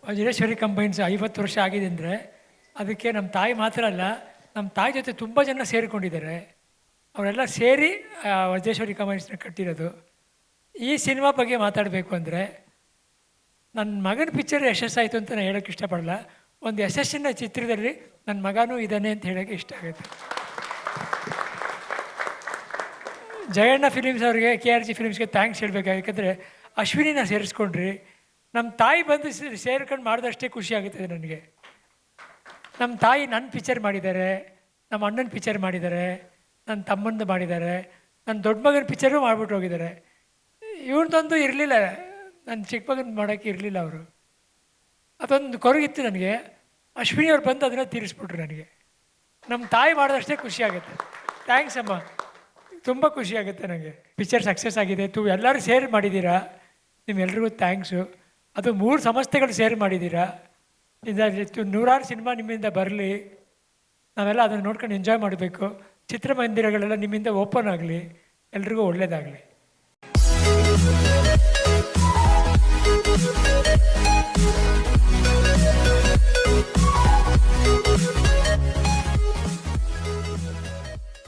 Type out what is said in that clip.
Vajreshwari combines 50 ವರ್ಷ ಆಗಿದೆ ಅಂದರೆ ಅದಕ್ಕೆ ನಮ್ಮ ತಾಯಿ ಮಾತ್ರ ಅಲ್ಲ, ನಮ್ಮ ತಾಯಿ ಜೊತೆ ತುಂಬ ಜನ ಸೇರಿಕೊಂಡಿದ್ದಾರೆ. ಅವರೆಲ್ಲ ಸೇರಿ ವಜ್ರೇಶ್ವರಿ ಕಂಬೈನ್ಸ್ನ ಕಟ್ಟಿರೋದು. ಈ ಸಿನಿಮಾ ಬಗ್ಗೆ ಮಾತಾಡಬೇಕು ಅಂದರೆ ನನ್ನ ಮಗನ ಪಿಕ್ಚರ್ ಯಶಸ್ಸಾಯಿತು ಅಂತ ನಾನು ಹೇಳೋಕ್ಕೆ ಇಷ್ಟಪಡಲ್ಲ. ಒಂದು ಯಶಸ್ಸಿನ ಚಿತ್ರದಲ್ಲಿ ನನ್ನ ಮಗನೂ ಇದ್ದಾನೆ ಅಂತ ಹೇಳೋಕ್ಕೆ ಇಷ್ಟ ಆಗುತ್ತೆ. ಜಯಣ್ಣ ಫಿಲಿಮ್ಸ್ ಅವ್ರಿಗೆ, KRG ಫಿಲಿಮ್ಸ್ಗೆ ಥ್ಯಾಂಕ್ಸ್ ಹೇಳಬೇಕು. ಯಾಕಂದರೆ ಅಶ್ವಿನಿನ ಸೇರಿಸ್ಕೊಂಡ್ರಿ. ನಮ್ಮ ತಾಯಿ ಬಂದು ಸೇರ್ಕೊಂಡು ಮಾಡಿದಷ್ಟೇ ಖುಷಿ ಆಗುತ್ತದೆ ನನಗೆ. ನಮ್ಮ ತಾಯಿ ನನ್ನ ಪಿಕ್ಚರ್ ಮಾಡಿದ್ದಾರೆ, ನಮ್ಮ ಅಣ್ಣನ ಪಿಕ್ಚರ್ ಮಾಡಿದ್ದಾರೆ, ನನ್ನ ತಮ್ಮಂದು ಮಾಡಿದ್ದಾರೆ, ನನ್ನ ದೊಡ್ಡ ಮಗನ ಪಿಕ್ಚರು ಮಾಡಿಬಿಟ್ಟು ಹೋಗಿದ್ದಾರೆ. ಇವನದೊಂದು ಇರಲಿಲ್ಲ, ನನ್ನ ಚಿಕ್ಕ ಮಗನ ಮಾಡೋಕ್ಕೆ ಇರಲಿಲ್ಲ ಅವರು. ಅದೊಂದು ಕೊರಗಿತ್ತು ನನಗೆ. ಅಶ್ವಿನಿ ಅವ್ರು ಬಂದು ಅದನ್ನು ತೀರಿಸ್ಬಿಟ್ರು ನನಗೆ. ನಮ್ಮ ತಾಯಿ ಮಾಡಿದಷ್ಟೇ ಖುಷಿ ಆಗುತ್ತೆ. ಥ್ಯಾಂಕ್ಸ್ ಅಮ್ಮ, ತುಂಬ ಖುಷಿ ಆಗುತ್ತೆ ನನಗೆ. ಪಿಕ್ಚರ್ ಸಕ್ಸಸ್ ಆಗಿದೆ. ಎಲ್ಲರೂ ಸೇರಿ ಮಾಡಿದ್ದೀರಾ, ನಿಮ್ಮೆಲ್ರಿಗೂ ಥ್ಯಾಂಕ್ಸು. ಅದು 3 ಸಂಸ್ಥೆಗಳು ಸೇರಿ ಮಾಡಿದ್ದೀರಾ. ಇದು 100 ಸಿನಿಮಾ ನಿಮ್ಮಿಂದ ಬರಲಿ, ನಾವೆಲ್ಲ ಅದನ್ನು ನೋಡ್ಕೊಂಡು ಎಂಜಾಯ್ ಮಾಡಬೇಕು. ಚಿತ್ರಮಂದಿರಗಳೆಲ್ಲ ನಿಮ್ಮಿಂದ ಓಪನ್ ಆಗಲಿ, ಎಲ್ರಿಗೂ ಒಳ್ಳೆಯದಾಗಲಿ.